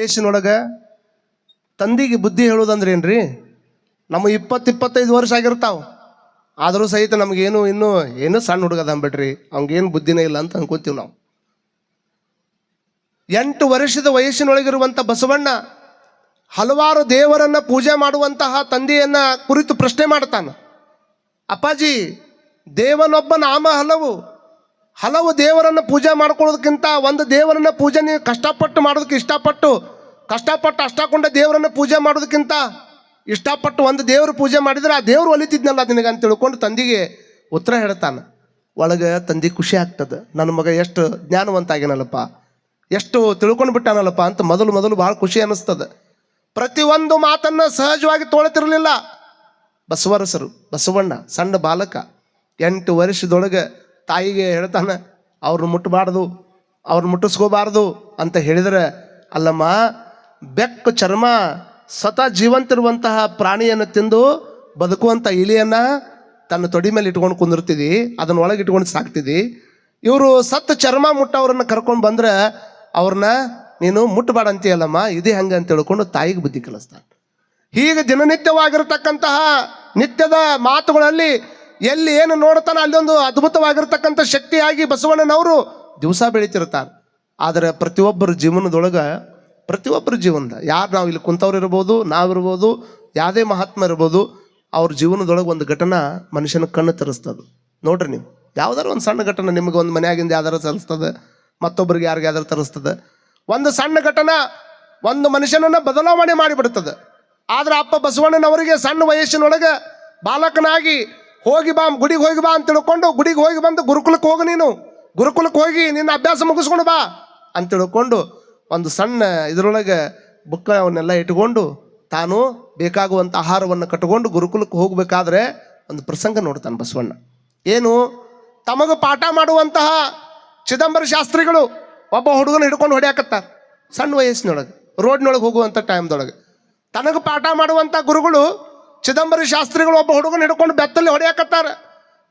ದೇಶನೊಳಗೆ ತಂದಿಗೆ ಬುದ್ಧಿ ಹೇಳೋದಂದ್ರೆ ಏನ್ರಿ, ನಮ್ಮ 20-25 ವರ್ಷ ಆಗಿರ್ತಾವ, ಆದರೂ ಸಹಿತ ನಮಗೇನು ಇನ್ನೂ ಸಣ್ಣ ಹುಡುಗದ ಅಂಬಿಡ್ರಿ, ಅವ್ನಿಗೇನು ಬುದ್ಧಿನೇ ಇಲ್ಲ ಅಂತ ಅನ್ಕೋತೀವಿ ನಾವು. 8 ವರ್ಷದ ವಯಸ್ಸಿನೊಳಗಿರುವಂಥ ಬಸವಣ್ಣ ಹಲವಾರು ದೇವರನ್ನ ಪೂಜೆ ಮಾಡುವಂತಹ ತಂದೆಯನ್ನ ಕುರಿತು ಪ್ರಶ್ನೆ ಮಾಡ್ತಾನೆ. ಅಪ್ಪಾಜಿ, ದೇವನೊಬ್ಬ ನಾಮ ಹಲವು ದೇವರನ್ನು ಪೂಜೆ ಮಾಡ್ಕೊಳ್ಳೋದಕ್ಕಿಂತ ಒಂದು ದೇವರನ್ನ ಪೂಜೆ ನೀವು ಕಷ್ಟಪಟ್ಟು ಮಾಡೋದಕ್ಕೆ ಕಷ್ಟಪಟ್ಟು ಅಷ್ಟಕೊಂಡ ದೇವರನ್ನ ಪೂಜೆ ಮಾಡೋದಕ್ಕಿಂತ ಇಷ್ಟಪಟ್ಟು ಒಂದು ದೇವ್ರ ಪೂಜೆ ಮಾಡಿದ್ರೆ ಆ ದೇವ್ರು ಒಲಿತಿದ್ನಲ್ಲ ನಿನಗೆ ಅಂತ ತಿಳ್ಕೊಂಡು ತಂದೆಗೆ ಉತ್ತರ ಹೇಳ್ತಾನೆ. ಒಳಗೆ ತಂದೆ ಖುಷಿ ಆಗ್ತದೆ, ನನ್ನ ಮಗ ಎಷ್ಟು ಜ್ಞಾನವಂತ ಆಗ್ಯಾನಲ್ಲಪ್ಪ, ಎಷ್ಟು ತಿಳ್ಕೊಂಡು ಬಿಟ್ಟಾನಲ್ಲಪ್ಪ ಅಂತ ಮೊದಲು ಭಾಳ ಖುಷಿ ಅನ್ನಿಸ್ತದೆ. ಪ್ರತಿಯೊಂದು ಮಾತನ್ನು ಸಹಜವಾಗಿ ತೋಳ್ತಿರಲಿಲ್ಲ ಬಸವಣ್ಣ ಸಣ್ಣ ಬಾಲಕ. 8 ವರ್ಷದೊಳಗೆ ತಾಯಿಗೆ ಹೇಳ್ತಾನೆ, ಅವ್ರನ್ನ ಮುಟ್ಟಬಾರ್ದು, ಅವ್ರನ್ನ ಮುಟ್ಟಿಸ್ಕೋಬಾರ್ದು ಅಂತ ಹೇಳಿದರೆ, ಅಲ್ಲಮ್ಮ, ಬೆಕ್ಕು ಚರ್ಮ ಸ್ವತಃ ಜೀವಂತಿರುವಂತಹ ಪ್ರಾಣಿಯನ್ನು ತಿಂದು ಬದುಕುವಂಥ ಇಲಿಯನ್ನು ತನ್ನ ತೊಡಿ ಮೇಲೆ ಇಟ್ಕೊಂಡು ಕುಂದಿರ್ತಿದ್ದಿ, ಅದನ್ನ ಒಳಗೆ ಇಟ್ಕೊಂಡು ಸಾಕ್ತಿದ್ದಿ. ಇವರು ಸತ್ತು ಚರ್ಮ ಮುಟ್ಟವ್ರನ್ನ ಕರ್ಕೊಂಡು ಬಂದ್ರೆ ಅವ್ರನ್ನ ನೀನು ಮುಟ್ಟಬೇಡ ಅಂತೀಯಲ್ಲಮ್ಮ, ಇದೇ ಹಂಗೆ ಅಂತ ತಿಳ್ಕೊಂಡು ತಾಯಿಗೆ ಬುದ್ಧಿ ಕಲಿಸ್ತಾನೆ. ಹೀಗೆ ದಿನನಿತ್ಯವಾಗಿರ್ತಕ್ಕಂತಹ ನಿತ್ಯದ ಮಾತುಗಳಲ್ಲಿ ಎಲ್ಲಿ ಏನು ನೋಡ್ತಾನೆ ಅಲ್ಲೊಂದು ಅದ್ಭುತವಾಗಿರ್ತಕ್ಕಂಥ ಶಕ್ತಿಯಾಗಿ ಬಸವಣ್ಣನವರು ದಿವಸ ಬೆಳೀತಿರ್ತಾರೆ. ಆದರೆ ಪ್ರತಿಯೊಬ್ಬರ ಜೀವನದ ಯಾರು ನಾವು ಇಲ್ಲಿ ಕುಂತವ್ರು ಇರ್ಬೋದು, ನಾವಿರ್ಬೋದು, ಯಾವುದೇ ಮಹಾತ್ಮ ಇರ್ಬೋದು, ಅವ್ರ ಜೀವನದೊಳಗೆ ಒಂದು ಘಟನೆ ಮನುಷ್ಯನ ಕಣ್ಣು ತರಿಸ್ತದೆ. ನೋಡ್ರಿ, ನೀವು ಯಾವ್ದಾರು ಒಂದು ಸಣ್ಣ ಘಟನೆ ನಿಮಗೆ ಒಂದು ಮನೆಯಾಗಿಂದ ಯಾವ್ದಾರು ತರಿಸ್ತದೆ, ಮತ್ತೊಬ್ಬರಿಗೆ ಯಾರಿಗಾದ್ರೂ ತರಿಸ್ತದೆ. ಒಂದು ಸಣ್ಣ ಘಟನೆ ಒಂದು ಮನುಷ್ಯನನ್ನು ಬದಲಾವಣೆ ಮಾಡಿಬಿಡ್ತದೆ. ಆದ್ರೆ ಅಪ್ಪ ಬಸವಣ್ಣನವರಿಗೆ ಸಣ್ಣ ವಯಸ್ಸಿನೊಳಗೆ ಬಾಲಕನಾಗಿ ಹೋಗಿ ಬಾ, ಗುಡಿಗೆ ಹೋಗಿ ಬಾ ಅಂತ ತಿಳ್ಕೊಂಡು ಗುಡಿಗೆ ಹೋಗಿ ಬಂದು ಗುರುಕುಲಕ್ಕೆ ಹೋಗಿ, ನೀನು ಗುರುಕುಲಕ್ಕೆ ಹೋಗಿ ನಿನ್ನ ಅಭ್ಯಾಸ ಮುಗಿಸ್ಕೊಂಡು ಬಾ ಅಂತ ತಿಳ್ಕೊಂಡು ಒಂದು ಸಣ್ಣ ಇದರೊಳಗೆ ಬುಕ್ಕ ಅವನ್ನೆಲ್ಲ ಇಟ್ಕೊಂಡು ತಾನು ಬೇಕಾಗುವಂಥ ಆಹಾರವನ್ನು ಕಟ್ಟಿಕೊಂಡು ಗುರುಕುಲಕ್ಕೆ ಹೋಗಬೇಕಾದ್ರೆ ಒಂದು ಪ್ರಸಂಗ ನೋಡ್ತಾನೆ ಬಸವಣ್ಣ. ಏನು, ತಮಗೆ ಪಾಠ ಮಾಡುವಂತಹ ಚಿದಂಬರ ಶಾಸ್ತ್ರಿಗಳು ಒಬ್ಬ ಹುಡುಗನ ಹಿಡ್ಕೊಂಡು ಹೊಡ್ಯಾಕತ್ತಾರೆ. ಸಣ್ಣ ವಯಸ್ಸಿನೊಳಗೆ ರೋಡ್ನೊಳಗೆ ಹೋಗುವಂಥ ಟೈಮ್ದೊಳಗೆ ತನಗೆ ಪಾಠ ಮಾಡುವಂಥ ಗುರುಗಳು ಚಿದಂಬರ ಶಾಸ್ತ್ರಿಗಳು ಒಬ್ಬ ಹುಡುಗನ ಹಿಡ್ಕೊಂಡು ಬೆತ್ತಲ್ಲಿ ಹೊಡ್ಯಾಕತ್ತಾರ.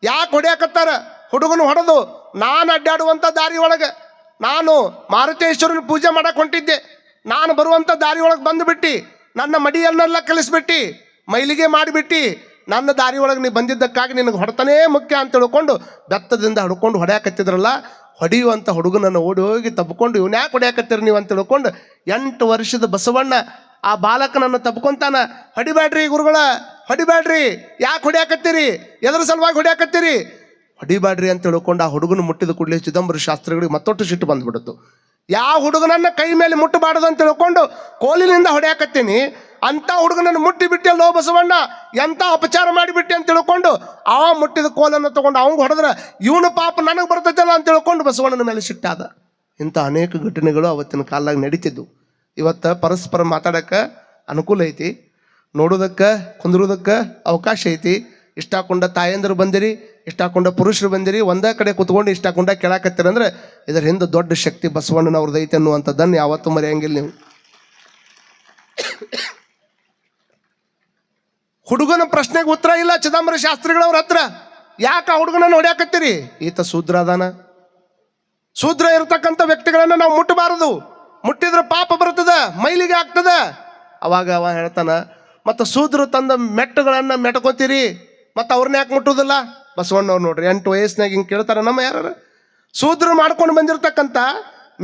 ಯಾಕೆ ಹೊಡ್ಯಾಕತ್ತಾರ? ಹುಡುಗನ ಹೊಡೆದು ನಾನು ಅಡ್ಡಾಡುವಂಥ ದಾರಿ ಒಳಗೆ ನಾನು ಮಾರುತೇಶ್ವರನ ಪೂಜೆ ಮಾಡಕ್ಕೆ ಹೊಂಟಿದ್ದೆ, ನಾನು ಬರುವಂಥ ದಾರಿ ಒಳಗೆ ಬಂದುಬಿಟ್ಟು ನನ್ನ ಮಡಿಯನ್ನೆಲ್ಲ ಕಲಿಸ್ಬಿಟ್ಟು ಮೈಲಿಗೆ ಮಾಡಿಬಿಟ್ಟು ನನ್ನ ದಾರಿ ಒಳಗೆ ನೀ ಬಂದಿದ್ದಕ್ಕಾಗಿ ನಿನಗೆ ಹೊಡೆತನೇ ಮುಖ್ಯ ಅಂತ ತಿಳ್ಕೊಂಡು ಬೆತ್ತದಿಂದ ಹಿಡ್ಕೊಂಡು ಹೊಡ್ಯಾಕತ್ತಿದ್ರಲ್ಲ, ಹೊಡೆಯುವಂಥ ಹುಡುಗನನ್ನು ಓಡಿ ಹೋಗಿ ತಬ್ಕೊಂಡು ಇವ್ನ್ಯಾಕೆ ಹೊಡ್ಯಾಕತ್ತೀರಿ ನೀವು ಅಂತ ತಿಳ್ಕೊಂಡು 8 ವರ್ಷದ ಬಸವಣ್ಣ ಆ ಬಾಲಕನನ್ನು ತಬ್ಕೊಂತಾನ. ಹೊಡಿಬ್ಯಾಡ್ರಿ ಗುರುಗಳ, ಹೊಡಿಬ್ಯಾಡ್ರಿ, ಯಾಕೆ ಹೊಡ್ಯಾಕತ್ತೀರಿ, ಎದ್ರ ಸಲುವಾಗಿ ಹೊಡ್ಯಾಕತ್ತೀರಿ, ಹೊಡಿಬ್ಯಾಡ್ರಿ ಅಂತ ತಿಳ್ಕೊಂಡು ಆ ಹುಡುಗನ ಮುಟ್ಟಿದ ಕೂಡಲೇ ಚಿದಂಬರ ಶಾಸ್ತ್ರಿಗಳಿಗೆ ಮತ್ತೊಟ್ಟು ಸಿಟ್ಟು ಬಂದ್ಬಿಡುತ್ತು. ಯಾವ ಹುಡುಗನನ್ನ ಕೈ ಮೇಲೆ ಮುಟ್ಟಬಾರ್ದು ಅಂತ ತಿಳ್ಕೊಂಡು ಕೋಲಿನಿಂದ ಹೊಡ್ಯಾಕತ್ತೀನಿ, ಅಂಥ ಹುಡುಗನನ್ನು ಮುಟ್ಟಿ ಬಿಟ್ಟಲ್ಲೋ ಬಸವಣ್ಣ, ಎಂಥ ಅಪಚಾರ ಮಾಡಿಬಿಟ್ಟೆ ಅಂತ ತಿಳ್ಕೊಂಡು ಆ ಮುಟ್ಟಿದ ಕೋಲನ್ನು ತಗೊಂಡು ಅವಂಗೆ ಹೊಡೆದ್ರೆ ಇವನು ಪಾಪ ನನಗೆ ಬರ್ತೈತಲ್ಲ ಅಂತ ತಿಳ್ಕೊಂಡು ಬಸವಣ್ಣನ ಮೇಲೆ ಸಿಟ್ಟಾದ. ಇಂಥ ಅನೇಕ ಘಟನೆಗಳು ಅವತ್ತಿನ ಕಾಲದಾಗ ನಡೀತಿದ್ವು. ಇವತ್ತು ಪರಸ್ಪರ ಮಾತಾಡೋಕ್ಕೆ ಅನುಕೂಲ ಐತಿ, ನೋಡೋದಕ್ಕೆ ಕುಂದ್ರೋದಕ್ಕೆ ಅವಕಾಶ ಐತಿ. ಇಷ್ಟ ಹಾಕೊಂಡ ತಾಯಂದರು ಬಂದಿರಿ, ಇಷ್ಟ ಹಾಕೊಂಡ ಪುರುಷರು ಬಂದಿರಿ, ಒಂದೇ ಕಡೆ ಕುತ್ಕೊಂಡು ಇಷ್ಟ ಹಾಕೊಂಡ ಕೇಳಾಕತ್ತೀರಂದ್ರೆ ಇದರ ಹಿಂದೆ ದೊಡ್ಡ ಶಕ್ತಿ ಬಸವಣ್ಣನವ್ರದ್ದು ಐತೆ ಅನ್ನುವಂಥದ್ದನ್ನು ಯಾವತ್ತೂ ಮರೆಯಂಗಿಲ್ಲ ನೀವು. ಹುಡುಗನ ಪ್ರಶ್ನೆಗೆ ಉತ್ತರ ಇಲ್ಲ ಚಿದಂಬರ ಶಾಸ್ತ್ರಿಗಳವ್ರ ಹತ್ರ. ಯಾಕೆ ಆ ಹುಡುಗನನ್ನು ಹೊಡ್ಯಾಕತ್ತೀರಿ? ಈತ ಶೂದ್ರ ಅದಾನ, ಶೂದ್ರ ಇರತಕ್ಕಂಥ ವ್ಯಕ್ತಿಗಳನ್ನು ನಾವು ಮುಟ್ಟಬಾರದು, ಮುಟ್ಟಿದ್ರೆ ಪಾಪ ಬರ್ತದ, ಮೈಲಿಗೆ ಆಗ್ತದ. ಅವಾಗ ಅವ ಹೇಳ್ತಾನ, ಮತ್ತು ಶೂದ್ರ ತಂದ ಮೆಟ್ಟುಗಳನ್ನು ಮೆಟ್ಕೋತೀರಿ, ಮತ್ತು ಅವ್ರನ್ನ ಯಾಕೆ ಮುಟ್ಟುದಿಲ್ಲ? ಬಸವಣ್ಣವ್ರು ನೋಡ್ರಿ 8 ವಯಸ್ಸಿನಾಗ ಹಿಂಗೆ ಕೇಳ್ತಾರೆ. ನಮ್ಮ ಯಾರು ಶೂದ್ರ ಮಾಡ್ಕೊಂಡು ಬಂದಿರತಕ್ಕಂಥ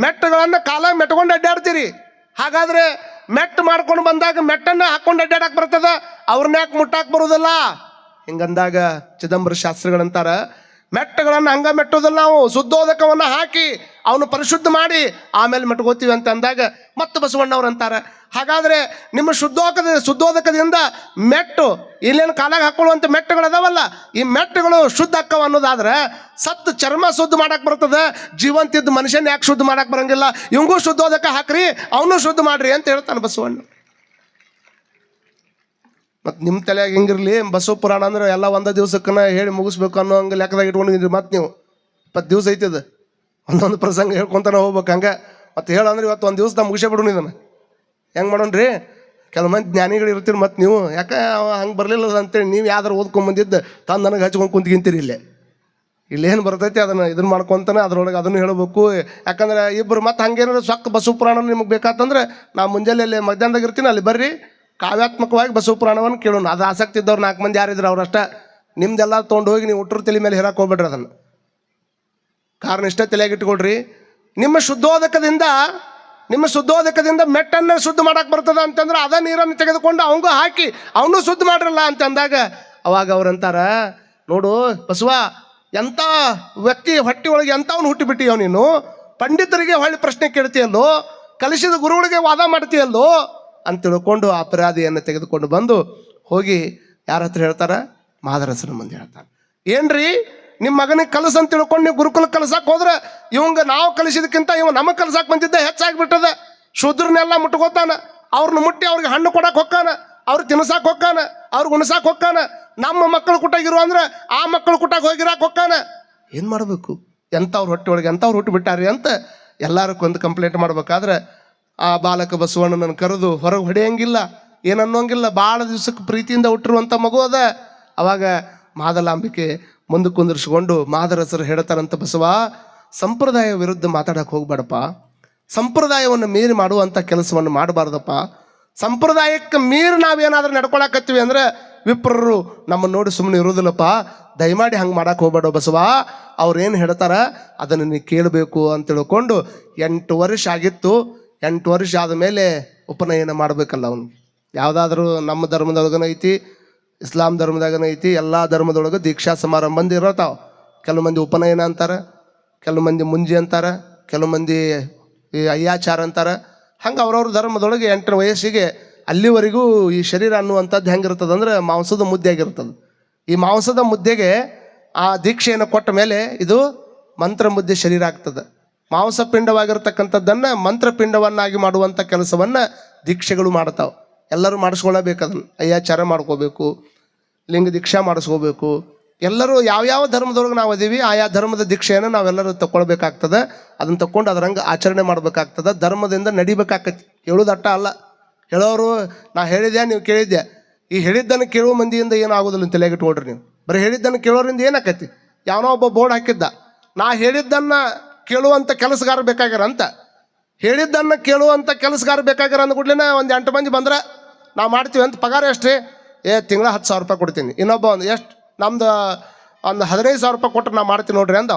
ಮೆಟ್ಟುಗಳನ್ನು ಕಾಲಾಗ ಮೆಟ್ಕೊಂಡು ಅಡ್ಡಾಡ್ತೀರಿ, ಹಾಗಾದ್ರೆ ಮೆಟ್ಟು ಮಾಡ್ಕೊಂಡು ಬಂದಾಗ ಮೆಟ್ಟನ್ನು ಹಾಕೊಂಡು ಅಡ್ಡಾಡಕ್ಕೆ ಬರ್ತದ, ಅವ್ರನ್ನ ಯಾಕೆ ಮುಟ್ಟಾಕ್ ಬರೋದಿಲ್ಲ? ಹಿಂಗಂದಾಗ ಚಿದಂಬರ ಶಾಸ್ತ್ರಿಗಳಂತಾರ, ಮೆಟ್ಟಗಳನ್ನು ಹಂಗ ಮೆಟ್ಟೋದಿಲ್ಲ, ನಾವು ಶುದ್ಧೋದಕವನ್ನು ಹಾಕಿ ಅವನು ಪರಿಶುದ್ಧ ಮಾಡಿ ಆಮೇಲೆ ಮೆಟ್ಕೋತೀವಿ ಅಂತ ಅಂದಾಗ ಮತ್ತೆ ಬಸವಣ್ಣವ್ರು ಅಂತಾರೆ, ಹಾಗಾದರೆ ನಿಮ್ಮ ಶುದ್ಧೋದಕದಿಂದ ಮೆಟ್ಟು ಇಲ್ಲೇನು ಕಾಲಾಗ ಹಾಕೊಳ್ಳುವಂಥ ಮೆಟ್ಟುಗಳು ಅದಾವಲ್ಲ, ಈ ಮೆಟ್ಟುಗಳು ಶುದ್ಧ ಅಕ್ಕವ ಅನ್ನೋದಾದ್ರೆ ಸತ್ತು ಚರ್ಮ ಶುದ್ಧ ಮಾಡಕ್ಕೆ ಬರ್ತದೆ, ಜೀವಂತಿದ್ದು ಮನುಷ್ಯನ ಯಾಕೆ ಶುದ್ಧ ಮಾಡಕ್ಕೆ ಬರಂಗಿಲ್ಲ? ಇವಂಗೂ ಶುದ್ಧೋದಕ ಹಾಕ್ರಿ, ಅವನು ಶುದ್ಧ ಮಾಡ್ರಿ ಅಂತ ಹೇಳ್ತಾನೆ ಬಸವಣ್ಣ. ಮತ್ತು ನಿಮ್ಮ ತಲೆಯಾಗ ಹೆಂಗಿರಲಿ, ಬಸವ ಪುರಾಣ ಅಂದ್ರೆ ಎಲ್ಲ ಒಂದೇ ದಿವ್ಸಕ್ಕನ ಹೇಳಿ ಮುಗಿಸ್ಬೇಕು ಅನ್ನೋ ಹಂಗೆ ಲೆಕ್ಕದಾಗ ಇಟ್ಕೊಂಡಿದ್ರಿ. ಮತ್ತು ನೀವು 20 ದಿವಸ ಐತದ ಒಂದೊಂದು ಪ್ರಸಂಗ ಹೇಳ್ಕೊತಾನೆ ಹೋಗ್ಬೇಕು ಹಂಗೆ. ಮತ್ತು ಹೇಳಂದ್ರೆ ಇವತ್ತು ಒಂದು ದಿವಸ ಮುಗಿಸೇ ಬಿಡೋಣ ಇದನ್ನು. ಹೆಂಗೆ ಮಾಡೋಣ್ರಿ? ಕೆಲವು ಮಂದಿ ಜ್ಞಾನಿಗಳು ಇರ್ತೀರಿ, ಮತ್ತು ನೀವು ಯಾಕೆ ಹಂಗೆ ಬರಲಿಲ್ಲ ಅಂತೇಳಿ ನೀವು ಯಾವ್ದಾರು ಓದ್ಕೊಂಬಂದಿದ್ದು ತಂದು ನನಗೆ ಹಚ್ಕೊಂಡು ಕುಂತ್ಕಿಂತೀರಿ ಇಲ್ಲೇ. ಇಲ್ಲೇನು ಬರ್ತೈತಿ ಅದನ್ನು ಇದನ್ನು ಮಾಡ್ಕೊತಾನೆ ಅದ್ರೊಳಗೆ ಅದನ್ನು ಹೇಳಬೇಕು. ಯಾಕಂದ್ರೆ ಇಬ್ಬರು ಮತ್ತೆ ಹಂಗೇನಾದ್ರು ಸೊಕ್ಕ ಬಸವ ಪುರಾಣ ನಿಮಗೆ ಬೇಕಾತಂದ್ರೆ ನಾ ಮುಂಜಾನೆ ಮಧ್ಯಾಹ್ನದಾಗ ಇರ್ತೀನಿ, ಅಲ್ಲಿ ಬರ್ರಿ ಕಾವ್ಯಾತ್ಮಕವಾಗಿ ಬಸವ ಪುರಾಣವನ್ನು ಕೇಳೋಣ. ಅದು ಆಸಕ್ತಿ ಇದ್ದವ್ರು 4 ಮಂದಿ ಯಾರಿದ್ರು ಅವ್ರಷ್ಟ. ನಿಮ್ದೆಲ್ಲ ತೊಗೊಂಡು ಹೋಗಿ ನೀವು ಹುಟ್ಟರ ತಲೆ ಮೇಲೆ ಹೇರಕ್ಕೆ ಹೋಗ್ಬೇಡ್ರಿ. ಅದನ್ನು ಕಾರಣ ಇಷ್ಟ ತಲೆಯಾಗಿಟ್ಕೊಳ್ರಿ. ನಿಮ್ಮ ಶುದ್ಧೋದಕದಿಂದ ಮೆಟ್ಟನ್ನು ಶುದ್ಧ ಮಾಡಕ್ಕೆ ಬರ್ತದ ಅಂತಂದ್ರೆ ಅದ ನೀರನ್ನು ತೆಗೆದುಕೊಂಡು ಅವಂಗೂ ಹಾಕಿ ಅವನು ಶುದ್ಧ ಮಾಡ್ರಲ್ಲ ಅಂತ ಅಂದಾಗ ಅವಾಗ ಅವ್ರಂತಾರ, ನೋಡು ಬಸವ, ಎಂಥ ವ್ಯಕ್ತಿ ಹೊಟ್ಟೆ ಒಳಗೆ ಎಂಥವನು ಹುಟ್ಟಿಬಿಟ್ಟಿಯೋ ನೀನು. ಪಂಡಿತರಿಗೆ ಹೊಳ್ಳಿ ಪ್ರಶ್ನೆ ಕೇಳ್ತೀಯಲ್ಲೋ, ಕಲಿಸಿದ ಗುರುಗಳಿಗೆ ವಾದ ಮಾಡ್ತೀಯಲ್ಲೋ ಅಂತ ತಿಳ್ಕೊಂಡು ಅಪರಾಧಿಯನ್ನು ತೆಗೆದುಕೊಂಡು ಬಂದು ಹೋಗಿ ಯಾರ ಹತ್ರ ಹೇಳ್ತಾರ? ಮಾದರಸನ ಮಂದಿ ಹೇಳ್ತಾರೆ. ಏನ್ರಿ ನಿಮ್ಮ ಮಗನಿಗೆ ಕಲಸ ಅಂತ ತಿಳ್ಕೊಂಡು ನೀವು ಗುರುಕುಲ ಕಲಸಕ್ಕೆ ಹೋದ್ರೆ ಇವಂಗ ನಾವು ಕಲಿಸಿದಕ್ಕಿಂತ ಇವ ನಮಗೆ ಕಲಸಕ್ಕೆ ಬಂದಿದ್ದ ಹೆಚ್ಚಾಗಿಬಿಟ್ಟದ. ಶೂದ್ರನ್ನೆಲ್ಲ ಮುಟ್ಕೋತಾನ, ಅವ್ರನ್ನ ಮುಟ್ಟಿ ಅವ್ರಿಗೆ ಹಣ್ಣು ಕೊಡಕ್ಕೆ ಹೊಕ್ಕಾನ, ಅವ್ರು ತಿನ್ಸಕ್ಕೆ ಹೊಕ್ಕಾನ, ಅವ್ರಿಗೆ ಉಣಸಕ್ಕೆ ಹೊಕ್ಕಾನ. ನಮ್ಮ ಮಕ್ಕಳು ಕುಟ್ಟಾಗಿರು ಅಂದ್ರೆ ಆ ಮಕ್ಕಳು ಕುಟ್ಟಾಗ ಹೋಗಿರಾಕ ಹೊಕ್ಕಾನ. ಏನು ಮಾಡಬೇಕು? ಎಂಥವ್ರು ಹೊಟ್ಟೆ ಒಳಗೆ ಎಂಥವ್ರು ಹುಟ್ಟು ಬಿಟ್ಟಾರಿ ಅಂತ ಎಲ್ಲರೂ ಒಂದು ಕಂಪ್ಲೇಂಟ್ ಮಾಡ್ಬೇಕಾದ್ರೆ ಆ ಬಾಲಕ ಬಸವಣ್ಣನನ್ನು ಕರೆದು ಹೊರಗೆ ಹೊಡೆಯಂಗಿಲ್ಲ, ಏನನ್ನೋಂಗಿಲ್ಲ. ಭಾಳ ದಿವ್ಸಕ್ಕೆ ಪ್ರೀತಿಯಿಂದ ಹುಟ್ಟಿರುವಂಥ ಮಗು ಅದ. ಅವಾಗ ಮಾದಲಾಂಬಿಕೆ ಮುಂದೆ ಕುಂದಿರಿಸ್ಕೊಂಡು ಮಾದರಸರು ಹೇಳ್ತಾರಂತ, ಬಸವ, ಸಂಪ್ರದಾಯ ವಿರುದ್ಧ ಮಾತಾಡಕ್ಕೆ ಹೋಗ್ಬೇಡಪ್ಪ, ಸಂಪ್ರದಾಯವನ್ನು ಮೀರಿ ಮಾಡುವಂಥ ಕೆಲಸವನ್ನು ಮಾಡಬಾರ್ದಪ್ಪ. ಸಂಪ್ರದಾಯಕ್ಕೆ ಮೀರಿ ನಾವೇನಾದ್ರೂ ನಡ್ಕೊಳಕತ್ತೀವಿ ಅಂದ್ರೆ ವಿಪ್ರರು ನಮ್ಮನ್ನು ನೋಡಿ ಸುಮ್ಮನೆ ಇರೋದಿಲ್ಲಪ್ಪ. ದಯಮಾಡಿ ಹಂಗೆ ಮಾಡಕ್ಕೆ ಹೋಗ್ಬೇಡ ಬಸವ, ಅವ್ರೇನು ಹೇಳ್ತಾರ ಅದನ್ನು ನೀ ಕೇಳಬೇಕು ಅಂತ ತಿಳ್ಕೊಂಡು 8 ವರ್ಷ ಆಗಿತ್ತು. 8 ವರ್ಷ ಆದಮೇಲೆ ಉಪನಯನ ಮಾಡಬೇಕಲ್ಲ ಅವ್ನಿಗೆ. ಯಾವುದಾದ್ರೂ ನಮ್ಮ ಧರ್ಮದೊಳಗನ ಐತಿ, ಇಸ್ಲಾಂ ಧರ್ಮದಾಗನ ಐತಿ, ಎಲ್ಲ ಧರ್ಮದೊಳಗೆ ದೀಕ್ಷಾ ಸಮಾರಂಭ ಇರತ್ತಾವ. ಕೆಲವು ಮಂದಿ ಉಪನಯನ ಅಂತಾರೆ, ಕೆಲವು ಮಂದಿ ಮುಂಜಿ ಅಂತಾರೆ, ಕೆಲವು ಮಂದಿ ಅಯ್ಯಾಚಾರ ಅಂತಾರೆ. ಹಂಗೆ ಅವ್ರವ್ರ ಧರ್ಮದೊಳಗೆ 8ರ ವಯಸ್ಸಿಗೆ ಅಲ್ಲಿವರೆಗೂ ಈ ಶರೀರ ಅನ್ನುವಂಥದ್ದು ಹೆಂಗಿರ್ತದೆ ಅಂದ್ರೆ ಮಾಂಸದ ಮುದ್ದೆ ಆಗಿರ್ತದೆ. ಈ ಮಾಂಸದ ಮುದ್ದೆಗೆ ಆ ದೀಕ್ಷೆಯನ್ನು ಕೊಟ್ಟ ಮೇಲೆ ಇದು ಮಂತ್ರ ಮುದ್ದೆ ಶರೀರ ಆಗ್ತದೆ. ಮಾಂಸಪಿಂಡವಾಗಿರ್ತಕ್ಕಂಥದ್ದನ್ನು ಮಂತ್ರಪಿಂಡವನ್ನಾಗಿ ಮಾಡುವಂಥ ಕೆಲಸವನ್ನು ದೀಕ್ಷೆಗಳು ಮಾಡ್ತಾವೆ. ಎಲ್ಲರೂ ಮಾಡಿಸ್ಕೊಳ್ಳಬೇಕು. ಅದನ್ನು ಅಯ್ಯಾಚಾರ ಮಾಡ್ಕೋಬೇಕು, ಲಿಂಗ ದೀಕ್ಷಾ ಮಾಡಿಸ್ಕೋಬೇಕು. ಎಲ್ಲರೂ ಯಾವ್ಯಾವ ಧರ್ಮದೊಳಗೆ ನಾವು ಅದೀವಿ ಆಯಾ ಧರ್ಮದ ದೀಕ್ಷೆಯನ್ನು ನಾವೆಲ್ಲರೂ ತಗೊಳ್ಬೇಕಾಗ್ತದೆ. ಅದನ್ನು ತಗೊಂಡು ಅದರಂಗೆ ಆಚರಣೆ ಮಾಡ್ಬೇಕಾಗ್ತದೆ. ಧರ್ಮದಿಂದ ನಡಿಬೇಕಾಕತಿ. ಹೇಳೋದಟ್ಟ ಅಲ್ಲ. ಹೇಳೋರು ನಾ ಹೇಳಿದ್ದೆ ನೀವು ಕೇಳಿದ್ದೆ. ಈ ಹೇಳಿದ್ದನ್ನು ಕೇಳುವ ಮಂದಿಯಿಂದ ಏನೂ ಆಗೋದಿಲ್ಲ ಅಂತ ತಲೆಗಿಟ್ಕೊಳ್ರಿ ನೀವು. ಬರೀ ಹೇಳಿದ್ದನ್ನು ಕೇಳೋರಿಂದ ಏನಾಕೈತಿ? ಯಾವನೋ ಒಬ್ಬ ಬೋರ್ಡ್ ಹಾಕಿದ್ದ, ನಾ ಹೇಳಿದ್ದನ್ನು ಕೇಳುವಂಥ ಕೆಲಸಗಾರ ಬೇಕಾಗ್ಯಾರ ಅಂತ. ಹೇಳಿದ್ದನ್ನು ಕೇಳುವಂಥ ಕೆಲಸಗಾರ ಬೇಕಾಗ್ಯಾರ ಅಂದ್ಬಿಡ್ಲಿನ ಒಂದು 8 ಮಂದಿ ಬಂದ್ರೆ ನಾವು ಮಾಡ್ತೀವಿ ಅಂತ. ಪಗಾರ ಎಷ್ಟು ರೀ? ತಿಂಗಳ 10,000 ರೂಪಾಯಿ ಕೊಡ್ತೀನಿ. ಇನ್ನೊಬ್ಬ ಒಂದು ಎಷ್ಟು ನಮ್ದು ಒಂದು 15,000 ರೂಪಾಯಿ ಕೊಟ್ಟರೆ ನಾ ಮಾಡ್ತೀನಿ ನೋಡ್ರಿ ಅಂದ.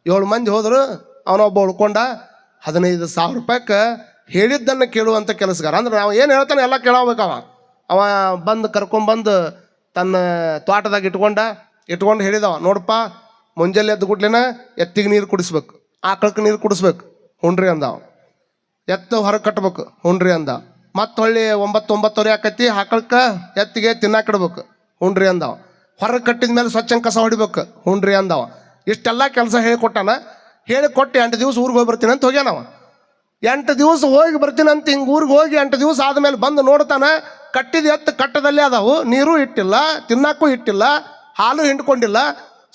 7 ಮಂದಿ ಹೋದ್ರು, ಅವನೊಬ್ಬ ಉಳ್ಕೊಂಡ 15,000 ರೂಪಾಯಿಗೆ ಹೇಳಿದ್ದನ್ನು ಕೇಳುವಂಥ ಕೆಲಸಗಾರ. ಅಂದ್ರೆ ನಾವು ಏನು ಹೇಳ್ತಾನೆ ಎಲ್ಲ ಕೇಳೋಬೇಕು. ಅವ ಬಂದು ಕರ್ಕೊಂಬಂದು ತನ್ನ ತೋಟದಾಗ ಇಟ್ಕೊಂಡು ಹೇಳಿದವ, ನೋಡಪ್ಪ, ಮುಂಜಾನೆ ಎದ್ದು ಗುಡ್ಲಿನ ಎತ್ತಿಗೆ ನೀರು ಕುಡಿಸ್ಬೇಕು, ಆಕಳಕ್ಕೆ ನೀರು ಕುಡಿಸ್ಬೇಕು, ಹುಣ್ರಿ ಅಂದವ. ಎತ್ತು ಹೊರಗೆ ಕಟ್ಬೇಕು, ಹುಣ್ರಿ ಅಂದ. ಮತ್ತು ಹೊಳ್ಳಿ 9-9:30 ಆಕತಿ, ಆಕಳಕ್ಕೆ ಎತ್ತಿಗೆ ತಿನ್ನಾಕಿಡ್ಬೇಕು, ಹುಣ್ರಿ ಅಂದವ. ಹೊರಗೆ ಕಟ್ಟಿದ ಮೇಲೆ ಸ್ವಚ್ಛಂಗೆ ಕಸ ಹೊಡಿಬೇಕು, ಹುಣ್ರಿ ಅಂದವ. ಇಷ್ಟೆಲ್ಲ ಕೆಲಸ ಹೇಳಿಕೊಟ್ಟಾನ. ಹೇಳಿಕೊಟ್ಟು 8 ದಿವಸ ಊರಿಗೆ ಹೋಗಿ ಬರ್ತೀನಿ ಅಂತ ಹೋಗ್ಯಾನವ. 8 ದಿವಸ ಹೋಗಿ ಬರ್ತೀನಿ ಅಂತ ಹಿಂಗೆ ಊರಿಗೆ ಹೋಗಿ 8 ದಿವಸ ಆದಮೇಲೆ ಬಂದು ನೋಡ್ತಾನೆ, ಕಟ್ಟಿದ ಎತ್ತು ಕಟ್ಟದಲ್ಲೇ ಅದಾವು, ನೀರು ಇಟ್ಟಿಲ್ಲ, ತಿನ್ನಕ್ಕೂ ಇಟ್ಟಿಲ್ಲ, ಹಾಲು ಹಿಂಡ್ಕೊಂಡಿಲ್ಲ,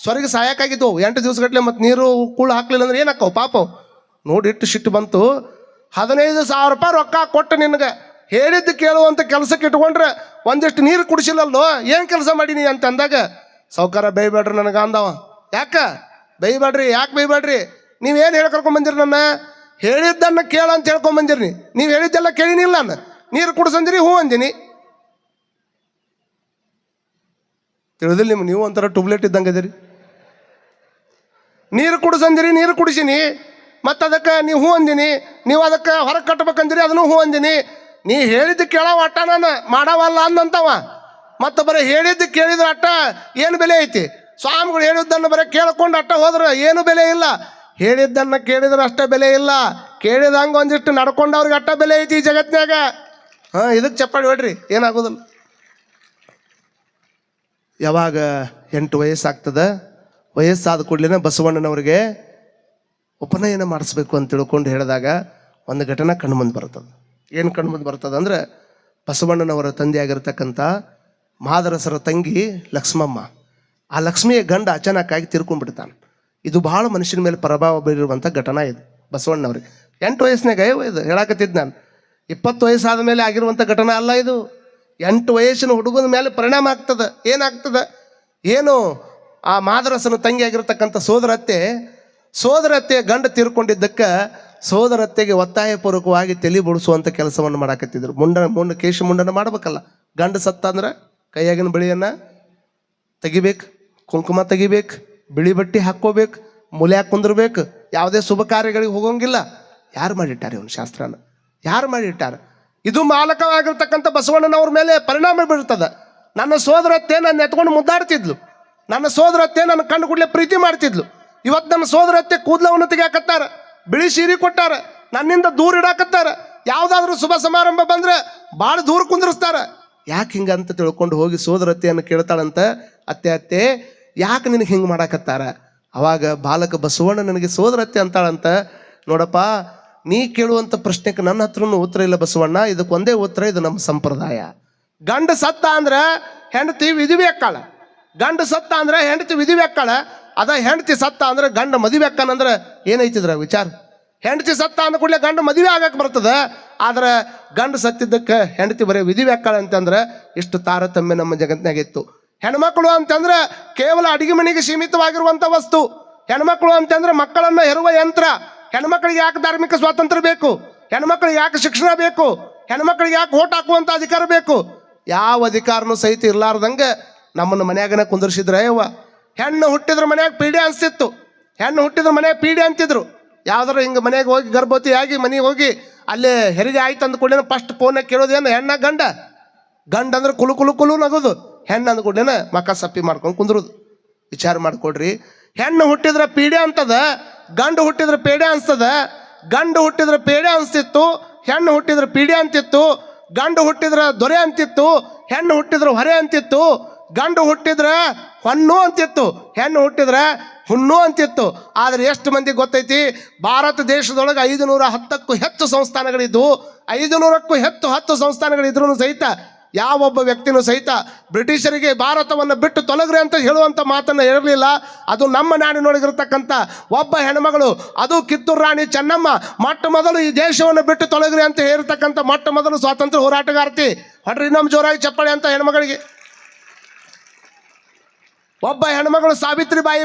ಸ್ವರ್ಗ ಸಾಯಕ್ಕಾಗಿದ್ದವು 8 ದಿವಸ ಗಟ್ಟಲೆ. ಮತ್ತು ನೀರು ಕೂಳು ಹಾಕ್ಲಿಲ್ಲ ಅಂದ್ರೆ ಏನಾಕ್ಕವು ಪಾಪ. ನೋಡಿ ಇಟ್ಟು ಸಿಟ್ಟು ಬಂತು. 15,000 ರೂಪಾಯಿ ರೊಕ್ಕ ಕೊಟ್ಟು ನಿನಗೆ ಹೇಳಿದ್ದು ಕೇಳುವಂಥ ಕೆಲಸಕ್ಕೆ ಇಟ್ಕೊಂಡ್ರೆ ಒಂದಿಷ್ಟು ನೀರು ಕುಡಿಸಿಲ್ಲಲ್ಲೋ, ಏನು ಕೆಲಸ ಮಾಡೀನಿ ಅಂತ ಅಂದಾಗ ಸಾವ್ಕಾರ ಬೈಬೇಡ್ರಿ ನನಗೆ ಅಂದವ. ಯಾಕೆ ಬೈಬೇಡ್ರಿ? ಯಾಕೆ ಬೈಬೇಡ್ರಿ? ನೀವೇನು ಹೇಳ್ಕರ್ಕೊಂಬಂದಿರಿ? ನನ್ನ ಹೇಳಿದ್ದನ್ನು ಕೇಳ ಅಂತ ಹೇಳ್ಕೊಂಬಂದಿರಿ. ನೀವು ಹೇಳಿದ್ದೆಲ್ಲ ಕೇಳಿನಿಲ್ಲ. ನಾನು ನೀರು ಕುಡಿಸಂದಿರಿ, ಹ್ಞೂ ಅಂದಿನಿ. ತಿಳಿದಿಲ್ಲ ನಿಮ್ಗೆ? ನೀವು ಒಂಥರ ಟ್ಯೂಬ್ಲೆಟ್ ಇದ್ದಂಗೆ ಅದೀರಿ. ನೀರು ಕುಡಿಸಂದಿರಿ, ನೀರು ಕುಡಿಸಿನಿ, ಮತ್ತು ಅದಕ್ಕೆ ನೀವು ಹ್ಞೂ ಅಂದಿನಿ. ನೀವು ಅದಕ್ಕೆ ಹೊರಗೆ ಕಟ್ಬೇಕಂದಿರಿ, ಅದನ್ನು ಹ್ಞೂ ಅಂದಿನಿ. ನೀ ಹೇಳಿದ್ದು ಕೇಳವ ಅಟ್ಟ ನಾನು ಮಾಡವಲ್ಲ ಅಂದಂತವ. ಮತ್ತು ಬರೀ ಹೇಳಿದ್ದು ಕೇಳಿದ್ರೆ ಅಟ್ಟ ಏನು ಬೆಲೆ ಐತಿ? ಸ್ವಾಮಿಗಳು ಹೇಳಿದ್ದನ್ನು ಬರೀ ಕೇಳ್ಕೊಂಡು ಅಟ್ಟ ಹೋದ್ರೆ ಏನು ಬೆಲೆ ಇಲ್ಲ. ಹೇಳಿದ್ದನ್ನು ಕೇಳಿದ್ರೆ ಅಷ್ಟೇ ಬೆಲೆ ಇಲ್ಲ, ಕೇಳಿದಂಗೆ ಒಂದಿಷ್ಟು ನಡ್ಕೊಂಡವ್ರಿಗೆ ಅಟ್ಟ ಬೆಲೆ ಐತಿ ಈ ಜಗತ್ತಿನಾಗ. ಇದಕ್ಕೆ ಚಪ್ಪಾಳಿ ಹೊಡ್ರಿ, ಏನಾಗೋದಿಲ್ಲ. ಯಾವಾಗ 8 ವಯಸ್ಸಾಗ್ತದೆ, ವಯಸ್ಸಾದ ಕೂಡಲೇ ಬಸವಣ್ಣನವ್ರಿಗೆ ಉಪನಯನ ಮಾಡಿಸ್ಬೇಕು ಅಂತ ತಿಳ್ಕೊಂಡು ಹೇಳಿದಾಗ ಒಂದು ಘಟನೆ ಕಣ್ಮುಂದೆ ಬರ್ತದೆ. ಏನು ಕಣ್ಮುಂದೆ ಬರ್ತದೆ ಅಂದರೆ, ಬಸವಣ್ಣನವರ ತಂದೆಯಾಗಿರ್ತಕ್ಕಂಥ ಮಾದರಸರ ತಂಗಿ ಲಕ್ಷ್ಮಮ್ಮ, ಆ ಲಕ್ಷ್ಮಿಯ ಗಂಡ ಅಚಾನಕ್ಕಾಗಿ ತೀರ್ಕೊಂಡ್ಬಿಡ್ತಾನೆ. ಇದು ಭಾಳ ಮನುಷ್ಯನ ಮೇಲೆ ಪ್ರಭಾವ ಬೀರಿರುವಂಥ ಘಟನೆ ಇದು ಬಸವಣ್ಣವ್ರಿಗೆ. 8 ವಯಸ್ಸಿನಾಗ ಇದು ಹೇಳಾಕತ್ತಿದ್ದು ನಾನು. 20 ವಯಸ್ಸಾದ ಮೇಲೆ ಆಗಿರುವಂಥ ಘಟನೆ ಅಲ್ಲ ಇದು. 8 ವಯಸ್ಸಿನ ಹುಡುಗನ ಮೇಲೆ ಪರಿಣಾಮ ಆಗ್ತದೆ. ಏನಾಗ್ತದೆ? ಏನು ಆ ಮಾದರಸನ ತಂಗಿಯಾಗಿರ್ತಕ್ಕಂಥ ಸೋದರತ್ತೆ ಗಂಡ ತೀರ್ಕೊಂಡಿದ್ದಕ್ಕೆ ಸೋದರತ್ತೆಗೆ ಒತ್ತಾಯಪೂರ್ವಕವಾಗಿ ತಲೆ ಬಡಿಸುವಂಥ ಕೆಲಸವನ್ನು ಮಾಡಾಕತ್ತಿದ್ರು. ಕೇಶ ಮುಂಡನ ಮಾಡ್ಬೇಕಲ್ಲ. ಗಂಡ ಸತ್ತ ಅಂದ್ರೆ ಕೈಯಾಗಿನ ಬಳಿಯನ್ನು ತೆಗಿಬೇಕು, ಕುಂಕುಮ ತೆಗಿಬೇಕು, ಬಿಳಿ ಬಟ್ಟೆ ಹಾಕ್ಕೋಬೇಕು, ಮೂಲ್ಯಾಗ ಕುಂದಿರ್ಬೇಕು, ಯಾವುದೇ ಶುಭ ಕಾರ್ಯಗಳಿಗೆ ಹೋಗೋಂಗಿಲ್ಲ. ಯಾರು ಮಾಡಿಟ್ಟಾರೆ ಇವನು ಶಾಸ್ತ್ರನ? ಯಾರು ಮಾಡಿಟ್ಟಾರ? ಇದು ಮಾಲಕವಾಗಿರ್ತಕ್ಕಂಥ ಬಸವಣ್ಣನವ್ರ ಮೇಲೆ ಪರಿಣಾಮ ಬೀಳ್ತದೆ. ನನ್ನ ಸೋದರತ್ತೆ ನನ್ನ ಎತ್ಕೊಂಡು ಮುದ್ದಾಡ್ತಿದ್ಲು, ನನ್ನ ಸೋದರತ್ತೆ ನನ್ನ ಕಣ್ಣು ಕೂಡಲೇ ಪ್ರೀತಿ ಮಾಡ್ತಿದ್ಲು. ಇವತ್ತು ನನ್ನ ಸೋದರತ್ತೆ ಕೂದಲವನ್ನು ತೆಗಿಯಾಕತ್ತಾರ, ಬಿಳಿ ಸೀರೆ ಕೊಟ್ಟಾರ, ನನ್ನಿಂದ ದೂರ ಇಡಾಕತ್ತಾರ. ಯಾವುದಾದ್ರೂ ಶುಭ ಸಮಾರಂಭ ಬಂದ್ರೆ ಭಾಳ ದೂರ ಕುಂದಿರಿಸ್ತಾರ. ಯಾಕೆ ಹಿಂಗಂತ ತಿಳ್ಕೊಂಡು ಹೋಗಿ ಸೋದರತ್ತೆಯನ್ನು ಕೇಳ್ತಾಳಂತ, ಅತ್ತೆ ಯಾಕೆ ನಿನಗೆ ಹಿಂಗೆ ಮಾಡಾಕತ್ತಾರ? ಅವಾಗ ಬಾಲಕ ಬಸವಣ್ಣ ನನಗೆ ಸೋದರತ್ತೆ ಅಂತಾಳಂತ. ನೋಡಪ್ಪ, ನೀ ಕೇಳುವಂಥ ಪ್ರಶ್ನೆಗೆ ನನ್ನ ಹತ್ರನೂ ಉತ್ತರ ಇಲ್ಲ ಬಸವಣ್ಣ, ಇದಕ್ಕೊಂದೇ ಉತ್ತರ, ಇದು ನಮ್ಮ ಸಂಪ್ರದಾಯ. ಗಂಡ ಸತ್ತ ಅಂದ್ರೆ ಹೆಂಡತಿ ವಿಧಿವಿ ಅಕ್ಕಾಳ, ಗಂಡ ಸತ್ತ ಅಂದ್ರೆ ಹೆಂಡತಿ ವಿಧಿವಿ ಅಕ್ಕಾಳ. ಅದ ಹೆಂಡತಿ ಸತ್ತ ಅಂದ್ರೆ ಗಂಡ ಮದುವೆ ಅಕ್ಕನಂದ್ರೆ ಏನೈತಿದ್ರ ವಿಚಾರ? ಹೆಂಡತಿ ಸತ್ತ ಅಂದ ಕೂಡಲೇ ಗಂಡ ಮದುವೆ ಆಗಕ್ಕೆ ಬರ್ತದೆ. ಆದ್ರೆ ಗಂಡ ಸತ್ತಿದ್ದಕ್ಕೆ ಹೆಂಡತಿ ಬರೀ ವಿಧಿವಿ ಅಕ್ಕಾಳ ಅಂತಂದ್ರೆ ಇಷ್ಟು ತಾರತಮ್ಯ ನಮ್ಮ ಜಗತ್ತಿನಾಗಿತ್ತು. ಹೆಣ್ಮಕ್ಳು ಅಂತಂದ್ರೆ ಕೇವಲ ಅಡಿಗೆ ಮನೆಗೆ ಸೀಮಿತವಾಗಿರುವಂಥ ವಸ್ತು. ಹೆಣ್ಮಕ್ಳು ಅಂತಂದ್ರೆ ಮಕ್ಕಳನ್ನು ಹೆರುವ ಯಂತ್ರ. ಹೆಣ್ಮಕ್ಳಿಗೆ ಯಾಕೆ ಧಾರ್ಮಿಕ ಸ್ವಾತಂತ್ರ್ಯ ಬೇಕು? ಹೆಣ್ಮಕ್ಳಿಗೆ ಯಾಕೆ ಶಿಕ್ಷಣ ಬೇಕು? ಹೆಣ್ಮಕ್ಳಿಗೆ ಯಾಕೆ ಓಟ್ ಹಾಕುವಂಥ ಅಧಿಕಾರ ಬೇಕು? ಯಾವ ಅಧಿಕಾರನೂ ಸಹಿತ ಇರ್ಲಾರ್ದಂಗೆ ನಮ್ಮನ್ನು ಮನ್ಯಾಗನ ಕುಂದರ್ಸಿದ್ರೆ ಯವ್ವ. ಹೆಣ್ಣು ಹುಟ್ಟಿದ್ರೆ ಮನ್ಯಾಗ ಪೀಡೆ ಅನಿಸ್ತಿತ್ತು, ಹೆಣ್ಣು ಹುಟ್ಟಿದ್ರೆ ಮನ್ಯಾಗ ಪೀಡೆ ಅಂತಿದ್ರು. ಯಾವ್ದಾರು ಹಿಂಗೆ ಮನೆಗೆ ಹೋಗಿ ಗರ್ಭವತಿ ಆಗಿ ಮನೆಗೆ ಹೋಗಿ ಅಲ್ಲೇ ಹೆರಿಗೆ ಆಯ್ತು ಅಂದ ಕೂಡಲೇನ ಫಸ್ಟ್ ಫೋನಾಗ ಕೇಳೋದೇನು ಹೆಣ್ಣ ಗಂಡ ಅಂದ್ರೆ ಕುಲು ನಗೋದು, ಹೆಣ್ಣು ಅಂದ ಕೂಡಲೇನ ಮಕ್ಕ ಸಪ್ಪಿ ಮಾಡ್ಕೊಂಡು ಕುಂದ್ರೋದು. ವಿಚಾರ ಮಾಡ್ಕೊಡ್ರಿ. ಹೆಣ್ಣು ಹುಟ್ಟಿದ್ರೆ ಪೀಡೆ ಅಂತದ, ಗಂಡು ಹುಟ್ಟಿದ್ರೆ ಪೇಡೆ ಅನಿಸ್ತದ. ಗಂಡು ಹುಟ್ಟಿದ್ರೆ ಪೇಡೆ ಅನಿಸ್ತಿತ್ತು, ಹೆಣ್ಣು ಹುಟ್ಟಿದ್ರೆ ಪೀಡೆ ಅಂತಿತ್ತು. ಗಂಡು ಹುಟ್ಟಿದ್ರೆ ದೊರೆ ಅಂತಿತ್ತು, ಹೆಣ್ಣು ಹುಟ್ಟಿದ್ರೆ ಹೊರೆ ಅಂತಿತ್ತು. ಗಂಡು ಹುಟ್ಟಿದ್ರೆ ಹೊನ್ನು ಅಂತಿತ್ತು, ಹೆಣ್ಣು ಹುಟ್ಟಿದ್ರೆ ಹುಣ್ಣು ಅಂತಿತ್ತು. ಆದರೆ ಎಷ್ಟು ಮಂದಿ ಗೊತ್ತೈತಿ? ಭಾರತ ದೇಶದೊಳಗೆ 510ಕ್ಕೂ ಹೆಚ್ಚು ಸಂಸ್ಥಾನಗಳಿದ್ದು, 500ಕ್ಕೂ ಹೆಚ್ಚು ಸಂಸ್ಥಾನಗಳಿದ್ರೂ ಸಹಿತ ಯಾವೊಬ್ಬ ವ್ಯಕ್ತಿನೂ ಸಹಿತ ಬ್ರಿಟಿಷರಿಗೆ ಭಾರತವನ್ನು ಬಿಟ್ಟು ತೊಲಗ್ರಿ ಅಂತ ಹೇಳುವಂಥ ಮಾತನ್ನು ಇರಲಿಲ್ಲ. ಅದು ನಮ್ಮ ನಾಡಿನೊಳಗಿರ್ತಕ್ಕಂಥ ಒಬ್ಬ ಹೆಣ್ಮಗಳು, ಅದು ಕಿತ್ತೂರು ರಾಣಿ ಚೆನ್ನಮ್ಮ ಮೊಟ್ಟ ಮೊದಲು ಈ ದೇಶವನ್ನು ಬಿಟ್ಟು ತೊಲಗ್ರಿ ಅಂತ ಹೇಳಿರ್ತಕ್ಕಂಥ ಮೊಟ್ಟ ಮೊದಲು ಸ್ವಾತಂತ್ರ್ಯ ಹೋರಾಟಗಾರ್ತಿ. ಹೊಡ್ರಿ ನಮ್ಮ ಜೋರಾಗಿ ಚಪ್ಪಾಳೆ ಅಂತ ಹೆಣ್ಮಗಳಿಗೆ. ಒಬ್ಬ ಹೆಣ್ಮಗಳು ಸಾವಿತ್ರಿಬಾಯಿ